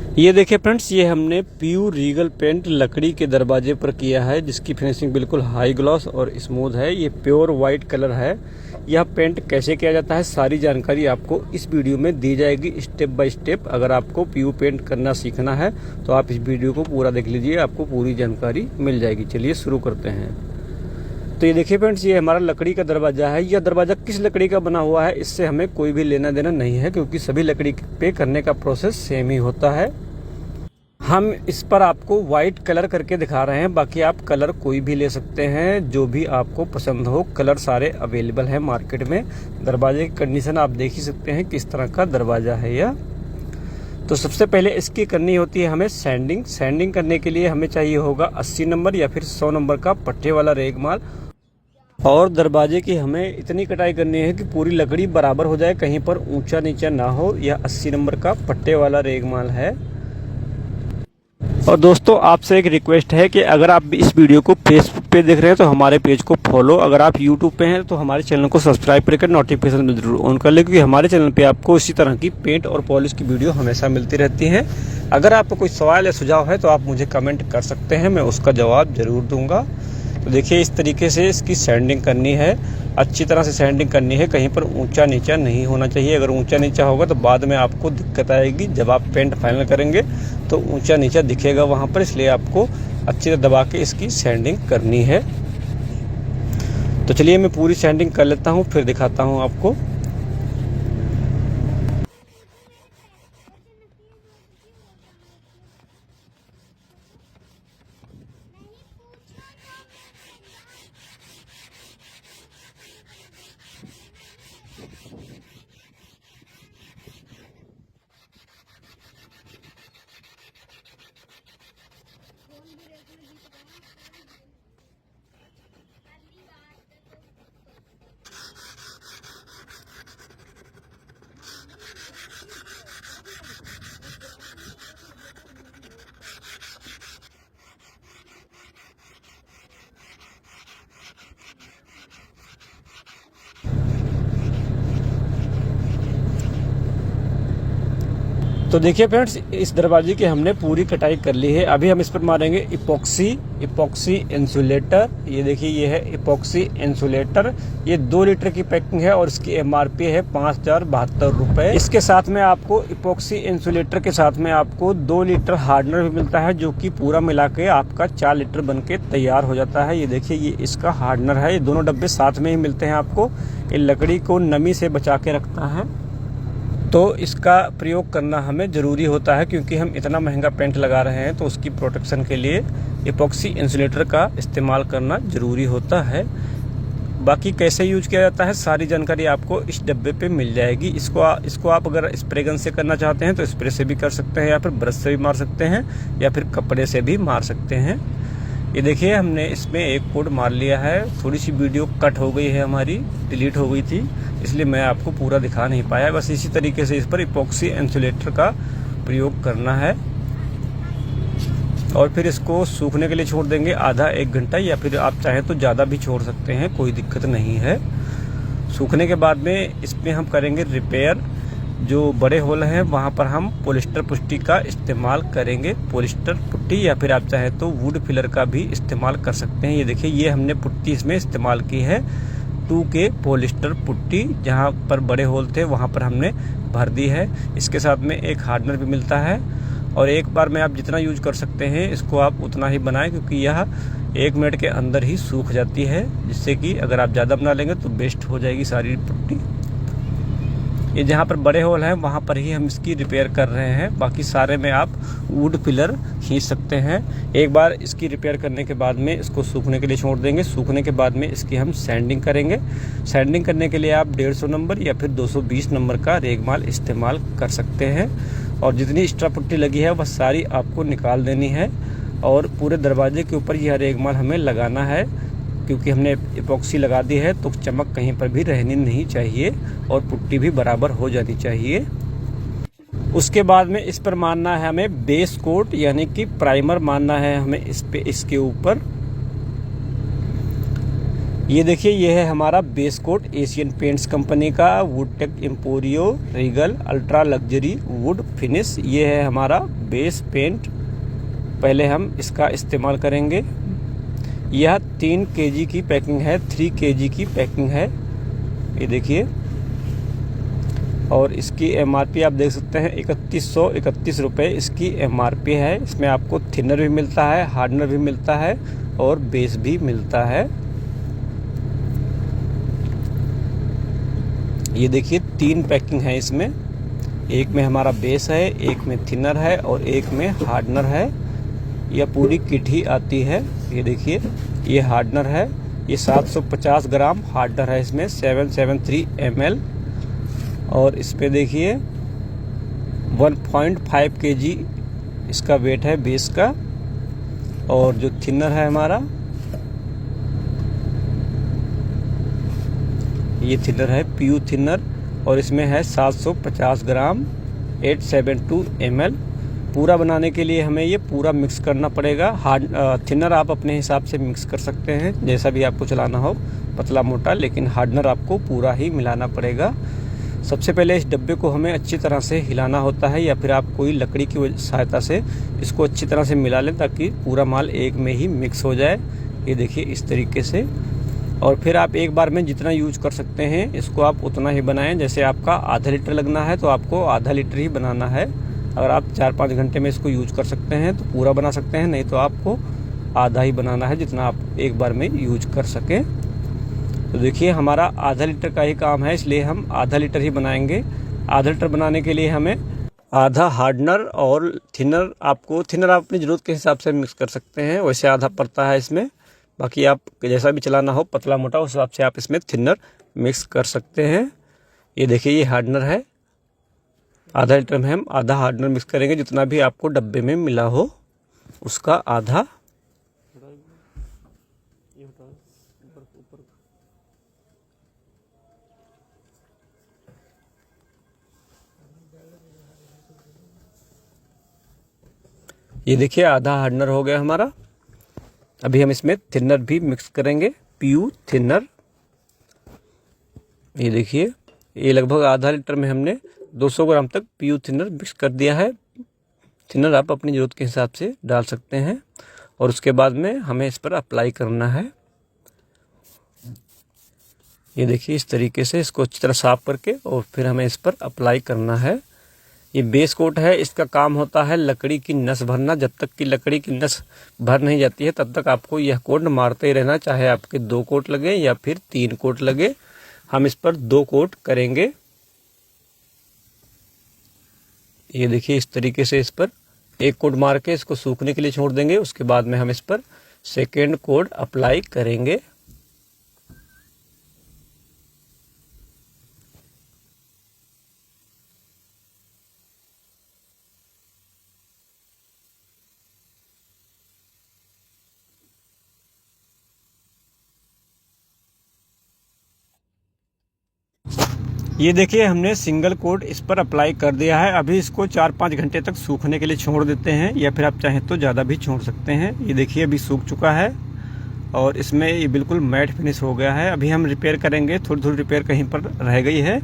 ये देखिए फ्रेंड्स, ये हमने प्योर रीगल पेंट लकड़ी के दरवाजे पर किया है, जिसकी फिनिशिंग बिल्कुल हाई ग्लॉस और स्मूथ है। ये प्योर वाइट कलर है। यह पेंट कैसे किया जाता है, सारी जानकारी आपको इस वीडियो में दी जाएगी स्टेप बाय स्टेप। अगर आपको प्योर पेंट करना सीखना है तो आप इस वीडियो को पूरा देख लीजिए, आपको पूरी जानकारी मिल जाएगी। चलिए शुरू करते हैं। तो ये देखिए फ्रेंड्स, ये हमारा लकड़ी का दरवाजा है। यह दरवाजा किस लकड़ी का बना हुआ है, इससे हमें कोई भी लेना देना नहीं है, क्योंकि सभी लकड़ी पे करने का प्रोसेस सेम ही होता है। हम इस पर आपको व्हाइट कलर करके दिखा रहे हैं, बाकी आप कलर कोई भी ले सकते हैं, जो भी आपको पसंद हो। कलर सारे अवेलेबल हैं मार्केट में। दरवाजे की कंडीशन आप देख ही सकते हैं किस तरह का दरवाजा है यह। तो सबसे पहले इसकी करनी होती है हमें सैंडिंग। सैंडिंग करने के लिए हमें चाहिए होगा 80 नंबर या फिर 100 नंबर का पट्टे वाला रेगमाल। और दरवाजे की हमें इतनी कटाई करनी है कि पूरी लकड़ी बराबर हो जाए, कहीं पर ऊंचा नीचा ना हो। यह 80 नंबर का पट्टे वाला रेगमाल है। और दोस्तों, आपसे एक रिक्वेस्ट है कि अगर आप इस वीडियो को फेसबुक पे देख रहे हैं तो हमारे पेज को फॉलो, अगर आप यूट्यूब पे हैं तो हमारे चैनल को सब्सक्राइब करके नोटिफिकेशन में जरूर ऑन कर लें, क्योंकि हमारे चैनल पे आपको इसी तरह की पेंट और पॉलिश की वीडियो हमेशा मिलती रहती हैं। अगर आपको कोई सवाल या सुझाव है तो आप मुझे कमेंट कर सकते हैं, मैं उसका जवाब जरूर दूंगा। तो देखिए, इस तरीके से इसकी सैंडिंग करनी है, अच्छी तरह से सैंडिंग करनी है। कहीं पर ऊंचा नीचा नहीं होना चाहिए। अगर ऊंचा नीचा होगा तो बाद में आपको दिक्कत आएगी। जब आप पेंट फाइनल करेंगे तो ऊंचा नीचा दिखेगा वहां पर, इसलिए आपको अच्छी तरह दबा के इसकी सैंडिंग करनी है। तो चलिए मैं पूरी सैंडिंग कर लेता हूँ, फिर दिखाता हूँ आपको। तो देखिए फ्रेंड्स, इस दरवाजे की हमने पूरी कटाई कर ली है। अभी हम इस पर मारेंगे इपॉक्सी इंसुलेटर। ये देखिए, ये है इपॉक्सी इंसुलेटर। ये 2 लीटर की पैकिंग है और इसकी MRP है 5072 रुपए। इसके साथ में आपको इपॉक्सी इंसुलेटर के साथ में आपको 2 लीटर हार्डनर भी मिलता है, जो कि पूरा मिला के आपका 4 लीटर बन के तैयार हो जाता है। ये देखिए, ये इसका हार्डनर है। ये दोनों डब्बे साथ में ही मिलते हैं आपको। ये लकड़ी को नमी से बचा के रखता है, तो इसका प्रयोग करना हमें ज़रूरी होता है, क्योंकि हम इतना महंगा पेंट लगा रहे हैं तो उसकी प्रोटेक्शन के लिए इपॉक्सी इंसुलेटर का इस्तेमाल करना ज़रूरी होता है। बाकी कैसे यूज किया जाता है, सारी जानकारी आपको इस डब्बे पे मिल जाएगी। इसको आप अगर स्प्रे गन से करना चाहते हैं तो स्प्रे से भी कर सकते हैं, या फिर ब्रश से भी मार सकते हैं, या फिर कपड़े से भी मार सकते हैं। ये देखिए, हमने इसमें एक कोड मार लिया है। थोड़ी सी वीडियो कट हो गई है, हमारी डिलीट हो गई थी, इसलिए मैं आपको पूरा दिखा नहीं पाया। बस इसी तरीके से इस पर इपॉक्सी इंसुलेटर का प्रयोग करना है और फिर इसको सूखने के लिए छोड़ देंगे आधा 1 घंटा, या फिर आप चाहें तो ज़्यादा भी छोड़ सकते हैं, कोई दिक्कत नहीं है। सूखने के बाद में इसमें हम करेंगे रिपेयर। जो बड़े होल हैं वहाँ पर हम पॉलिस्टर पुट्टी का इस्तेमाल करेंगे, पॉलिस्टर पुट्टी, या फिर आप चाहे तो वुड फिलर का भी इस्तेमाल कर सकते हैं। ये देखिए, ये हमने पुट्टी इसमें इस्तेमाल की है 2K पॉलिस्टर पुट्टी। जहाँ पर बड़े होल थे वहाँ पर हमने भर दी है। इसके साथ में एक हार्डनर भी मिलता है, और एक बार में आप जितना यूज कर सकते हैं इसको आप उतना ही बनाएं, क्योंकि यह 1 मिनट के अंदर ही सूख जाती है, जिससे कि अगर आप ज़्यादा बना लेंगे तो वेस्ट हो जाएगी सारी पुट्टी। ये जहाँ पर बड़े होल हैं वहाँ पर ही हम इसकी रिपेयर कर रहे हैं। बाकी सारे में आप वुड पिलर खींच सकते हैं। एक बार इसकी रिपेयर करने के बाद में इसको सूखने के लिए छोड़ देंगे। सूखने के बाद में इसकी हम सैंडिंग करेंगे। सैंडिंग करने के लिए आप 150 नंबर या फिर 220 नंबर का रेगमाल इस्तेमाल कर सकते हैं, और जितनी एक्स्ट्रा पुट्टी लगी है वह सारी आपको निकाल देनी है। और पूरे दरवाजे के ऊपर यह रेगमाल हमें लगाना है, क्योंकि हमने इपॉक्सी लगा दी है तो चमक कहीं पर भी रहनी नहीं चाहिए और पुट्टी भी बराबर हो जानी चाहिए। उसके बाद में इस पर मारना है हमें बेस कोट, यानी कि प्राइमर मारना है हमें इस पे, इसके ऊपर। ये देखिए, ये है हमारा base coat Asian Paints company का Woodtech Emporio Regal ultra luxury wood finish. ये है हमारा बेस पेंट। पहले हम इसका इस्तेमाल करेंगे। यह 3 kg की पैकिंग है, 3 kg की पैकिंग है, ये देखिए। और इसकी MRP आप देख सकते हैं 3131 रुपये इसकी MRP है। इसमें आपको थिनर भी मिलता है, हार्डनर भी मिलता है और बेस भी मिलता है। ये देखिए 3 पैकिंग है इसमें। एक में हमारा बेस है, एक में थिनर है और एक में हार्डनर है। यह पूरी किट ही आती है। ये देखिए, ये हार्डनर है। ये 750 ग्राम हार्डनर है इसमें, 773 ml। और इस पे देखिए 1.5 kg इसका वेट है बेस का। और जो थिनर है हमारा, ये थिनर है PU थिनर और इसमें है 750 ग्राम 872 ml। पूरा बनाने के लिए हमें ये पूरा मिक्स करना पड़ेगा। थिनर आप अपने हिसाब से मिक्स कर सकते हैं, जैसा भी आपको चलाना हो, पतला मोटा, लेकिन हार्डनर आपको पूरा ही मिलाना पड़ेगा। सबसे पहले इस डब्बे को हमें अच्छी तरह से हिलाना होता है, या फिर आप कोई लकड़ी की सहायता से इसको अच्छी तरह से मिला लें ताकि पूरा माल एक में ही मिक्स हो जाए। ये देखिए इस तरीके से। और फिर आप एक बार में जितना यूज कर सकते हैं इसको आप उतना ही बनाएं। जैसे आपका आधा लीटर लगना है तो आपको आधा लीटर ही बनाना है। अगर आप 4-5 घंटे में इसको यूज कर सकते हैं तो पूरा बना सकते हैं, नहीं तो आपको आधा ही बनाना है, जितना आप एक बार में यूज कर सकें। तो देखिए हमारा आधा लीटर का ही काम है, इसलिए हम आधा लीटर ही बनाएंगे। आधा लीटर बनाने के लिए हमें आधा हार्डनर और थिनर आप अपनी ज़रूरत के हिसाब से मिक्स कर सकते हैं। वैसे आधा पड़ता है इसमें, बाकी आप जैसा भी चलाना हो, पतला मोटा, उस हिसाब से आप इसमें थिनर मिक्स कर सकते हैं। ये देखिए ये हार्डनर है। आधा लीटर में हम आधा हार्डनर मिक्स करेंगे, जितना भी आपको डब्बे में मिला हो उसका आधा। ये देखिए आधा हार्डनर हो गया हमारा। अभी हम इसमें थिनर भी मिक्स करेंगे, PU थिनर। ये देखिए, ये लगभग आधा लीटर में हमने 200 ग्राम तक PU थिनर मिक्स कर दिया है। थिनर आप अपनी ज़रूरत के हिसाब से डाल सकते हैं। और उसके बाद में हमें इस पर अप्लाई करना है। ये देखिए इस तरीके से इसको अच्छी तरह साफ करके और फिर हमें इस पर अप्लाई करना है। ये बेस कोट है, इसका काम होता है लकड़ी की नस भरना। जब तक कि लकड़ी की नस भर नहीं जाती है तब तक आपको यह कोट मारते ही रहना, चाहे आपके 2 कोट लगे या फिर 3 कोट लगे। हम इस पर 2 कोट करेंगे। ये देखिए इस तरीके से इस पर 1 कोट मार के इसको सूखने के लिए छोड़ देंगे। उसके बाद में हम इस पर सेकेंड कोट अप्लाई करेंगे। ये देखिए हमने सिंगल कोट इस पर अप्लाई कर दिया है। अभी इसको 4-5 घंटे तक सूखने के लिए छोड़ देते हैं, या फिर आप चाहें तो ज़्यादा भी छोड़ सकते हैं। ये देखिए अभी सूख चुका है और इसमें ये बिल्कुल मैट फिनिश हो गया है। अभी हम रिपेयर करेंगे, थोड़ी थोड़ी रिपेयर कहीं पर रह गई है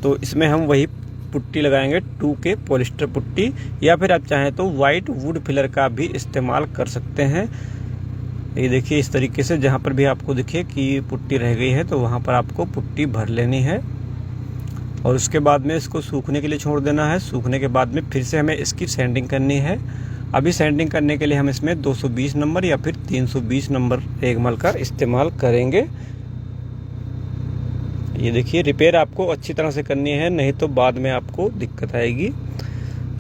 तो इसमें हम वही पुट्टी लगाएंगे, 2K पॉलिस्टर पुट्टी, या फिर आप चाहें तो वाइट वुड फिलर का भी इस्तेमाल कर सकते हैं। ये देखिए इस तरीके से जहाँ पर भी आपको दिखे कि पुट्टी रह गई है तो वहाँ पर आपको पुट्टी भर लेनी है। और उसके बाद में इसको सूखने के लिए छोड़ देना है। सूखने के बाद में फिर से हमें इसकी सैंडिंग करनी है। अभी सैंडिंग करने के लिए हम इसमें 220 नंबर या फिर 320 नंबर रेगमल का इस्तेमाल करेंगे। ये देखिए रिपेयर आपको अच्छी तरह से करनी है, नहीं तो बाद में आपको दिक्कत आएगी।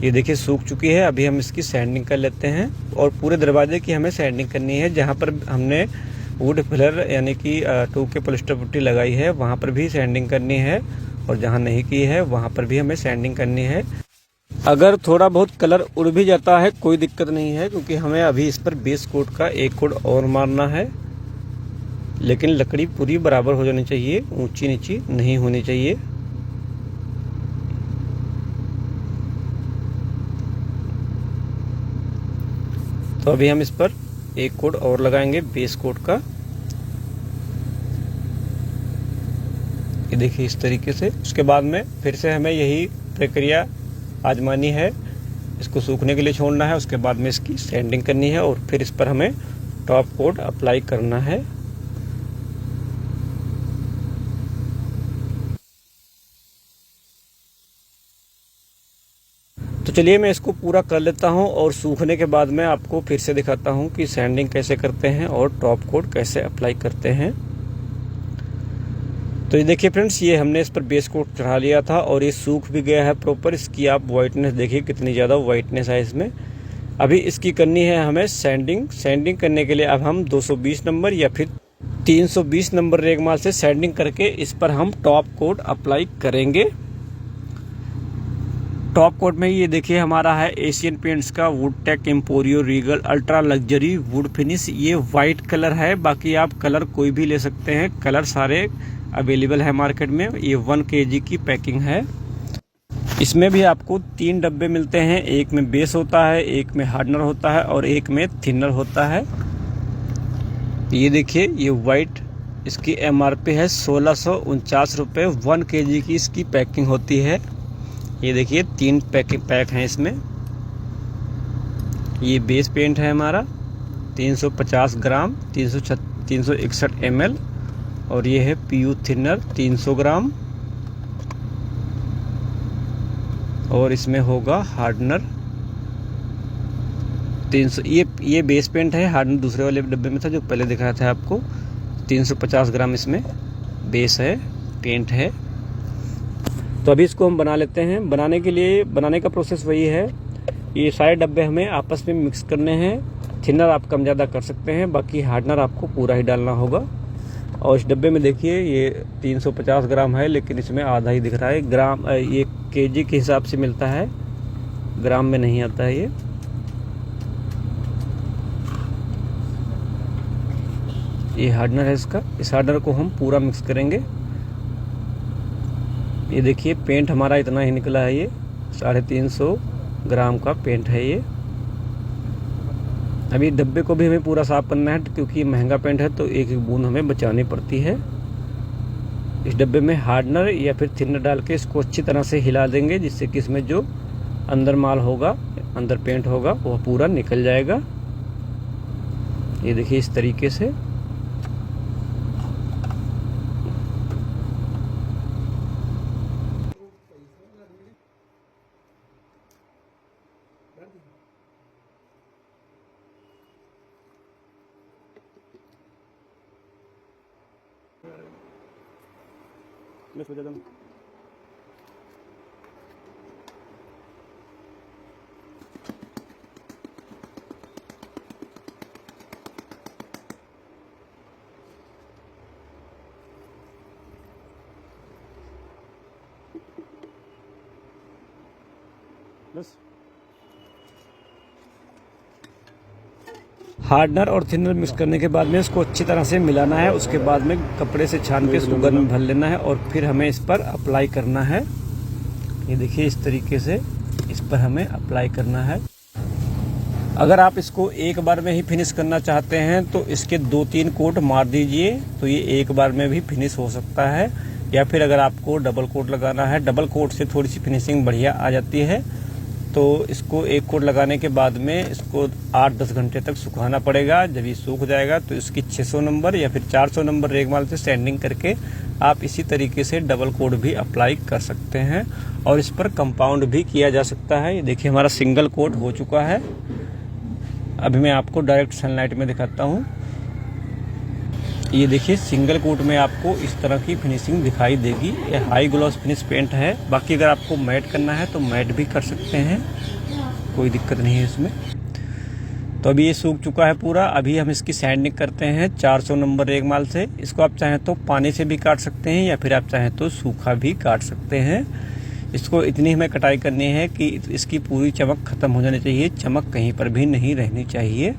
ये देखिए सूख चुकी है। अभी हम इसकी सैंडिंग कर लेते हैं और पूरे दरवाजे की हमें सैंडिंग करनी है। जहाँ पर हमने वुड फिलर यानी कि 2K पॉलिस्टर पुट्टी लगाई है वहाँ पर भी सैंडिंग करनी है, और जहाँ नहीं की है वहाँ पर भी हमें सैंडिंग करनी है। अगर थोड़ा बहुत कलर उड़ भी जाता है कोई दिक्कत नहीं है, क्योंकि हमें अभी इस पर बेस कोट का 1 कोट और मारना है। लेकिन लकड़ी पूरी बराबर हो जानी चाहिए, ऊंची नीची नहीं होनी चाहिए। तो अभी हम इस पर 1 कोट और लगाएंगे बेस कोट का। ये देखिए इस तरीके से। उसके बाद में फिर से हमें यही प्रक्रिया आजमानी है, इसको सूखने के लिए छोड़ना है, उसके बाद में इसकी सैंडिंग करनी है और फिर इस पर हमें टॉप कोट अप्लाई करना है। तो चलिए मैं इसको पूरा कर लेता हूं और सूखने के बाद में आपको फिर से दिखाता हूं कि सैंडिंग कैसे करते हैं और टॉप कोट कैसे अप्लाई करते हैं। तो ये देखिए फ्रेंड्स, ये हमने इस पर बेस कोट चढ़ा लिया था और ये सूख भी गया है प्रॉपर। इसकी आप वाइटनेस देखिए कितनी ज़्यादा वाइटनेस है इसमें। अभी इसकी करनी है हमें सैंडिंग। सैंडिंग करने के लिए अब हम 220 नंबर या फिर 320 नंबर रेगमाल से सैंडिंग करके इस पर हम टॉप कोट अप्लाई करेंगे। टॉप कोट में ये देखिए हमारा है एशियन पेंट्स का wood tech emporio Regal ultra luxury wood finish. ये वाइट कलर है, बाकी आप कलर कोई भी ले सकते हैं, कलर सारे अवेलेबल है मार्केट में। ये 1 kg की पैकिंग है। इसमें भी आपको 3 डब्बे मिलते हैं, एक में बेस होता है, एक में हार्डनर होता है और एक में थिनर होता है। ये देखिए ये वाइट, इसकी MRP है 1649 रुपये। 1 kg की इसकी पैकिंग होती है। ये देखिए 3 पैक हैं इसमें। ये बेस पेंट है हमारा 350 ग्राम 361 ml और ये है PU थिनर 300 ग्राम और इसमें होगा हार्डनर 300। ये बेस पेंट है, हार्डनर दूसरे वाले डब्बे में था जो पहले दिखाया था आपको। 350 ग्राम इसमें बेस है, पेंट है। तो अभी इसको हम बना लेते हैं। बनाने के लिए बनाने का प्रोसेस वही है। ये सारे डब्बे हमें आपस में मिक्स करने हैं। थिनर आप कम ज़्यादा कर सकते हैं, बाकी हार्डनर आपको पूरा ही डालना होगा। और इस डब्बे में देखिए ये 350 ग्राम है, लेकिन इसमें आधा ही दिख रहा है। ग्राम ये kg के हिसाब से मिलता है, ग्राम में नहीं आता है ये हार्डनर है इसका। इस हार्डनर को हम पूरा मिक्स करेंगे। ये देखिए पेंट हमारा इतना ही निकला है। ये 350 ग्राम का पेंट है ये। अभी डब्बे को भी हमें पूरा साफ करना है, क्योंकि महंगा पेंट है तो एक एक बूंद हमें बचानी पड़ती है। इस डब्बे में हार्डनर या फिर थिनर डाल के इसको अच्छी तरह से हिला देंगे, जिससे कि इसमें जो अंदर माल होगा, अंदर पेंट होगा, वह पूरा निकल जाएगा। ये देखिए इस तरीके से। हार्डनर और थिनर मिक्स करने के बाद में इसको अच्छी तरह से मिलाना है। उसके बाद में कपड़े से छान के इसको गर्म में भर लेना है और फिर हमें इस पर अप्लाई करना है। ये देखिए इस तरीके से इस पर हमें अप्लाई करना है। अगर आप इसको एक बार में ही फिनिश करना चाहते हैं तो इसके 2-3 कोट मार दीजिए, तो ये एक बार में भी फिनिश हो सकता है। या फिर अगर आपको डबल कोट लगाना है, डबल कोट से थोड़ी सी फिनिशिंग बढ़िया आ जाती है। तो इसको एक कोट लगाने के बाद में इसको 8-10 घंटे तक सुखाना पड़ेगा। जब ये सूख जाएगा तो इसकी 600 नंबर या फिर 400 नंबर रेगमाल से सैंडिंग करके आप इसी तरीके से डबल कोट भी अप्लाई कर सकते हैं और इस पर कंपाउंड भी किया जा सकता है। ये देखिए हमारा सिंगल कोट हो चुका है। अभी मैं आपको डायरेक्ट सनलाइट में दिखाता हूँ। ये देखिए सिंगल कोट में आपको इस तरह की फिनिशिंग दिखाई देगी। ये हाई ग्लॉस फिनिश पेंट है। बाकी अगर आपको मैट करना है तो मैट भी कर सकते हैं, कोई दिक्कत नहीं है इसमें। तो अभी ये सूख चुका है पूरा। अभी हम इसकी सैंडिंग करते हैं 400 नंबर रेगमाल से। इसको आप चाहें तो पानी से भी काट सकते हैं या फिर आप चाहें तो सूखा भी काट सकते हैं। इसको इतनी हमें कटाई करनी है कि इसकी पूरी चमक खत्म हो जानी चाहिए, चमक कहीं पर भी नहीं रहनी चाहिए,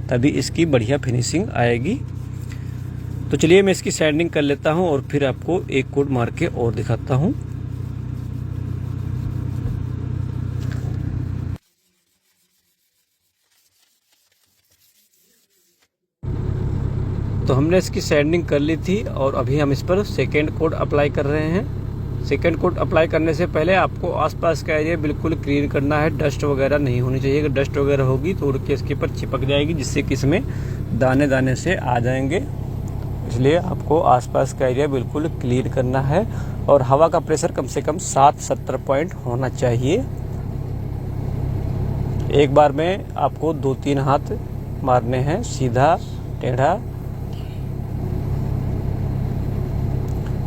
तभी इसकी बढ़िया फिनिशिंग आएगी। तो चलिए मैं इसकी सैंडिंग कर लेता हूं और फिर आपको एक कोट मार के और दिखाता हूं। तो हमने इसकी सैंडिंग कर ली थी और अभी हम इस पर सेकेंड कोट अप्लाई कर रहे हैं। सेकेंड कोट अप्लाई करने से पहले आपको आसपास का एरिया बिल्कुल क्लीन करना है। डस्ट वगैरह नहीं होनी चाहिए। अगर डस्ट वगैरह होगी तो उड़ के इसके ऊपर चिपक जाएगी, जिससे कि इसमें दाने दाने से आ जाएंगे। इसलिए आपको आसपास का एरिया बिल्कुल क्लीन करना है और हवा का प्रेशर कम से कम 7-70 पॉइंट होना चाहिए। एक बार में आपको 2-3 हाथ मारने हैं, सीधा टेढ़ा।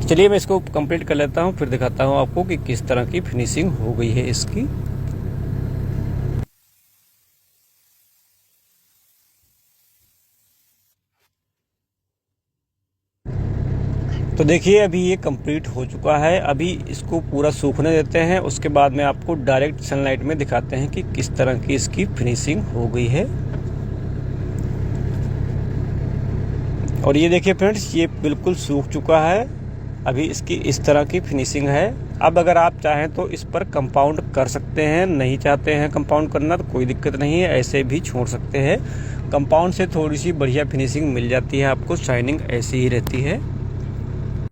चलिए मैं इसको कंप्लीट कर लेता हूँ, फिर दिखाता हूँ आपको कि किस तरह की फिनिशिंग हो गई है इसकी। तो देखिए अभी ये कंप्लीट हो चुका है। अभी इसको पूरा सूखने देते हैं, उसके बाद में आपको डायरेक्ट सनलाइट में दिखाते हैं कि किस तरह की इसकी फिनिशिंग हो गई है। और ये देखिए फ्रेंड्स, ये बिल्कुल सूख चुका है। अभी इसकी इस तरह की फिनिशिंग है। अब अगर आप चाहें तो इस पर कंपाउंड कर सकते हैं, नहीं चाहते हैं कंपाउंड करना तो कोई दिक्कत नहीं है, ऐसे भी छोड़ सकते हैं। कंपाउंड से थोड़ी सी बढ़िया फिनिशिंग मिल जाती है आपको, शाइनिंग ऐसी ही रहती है।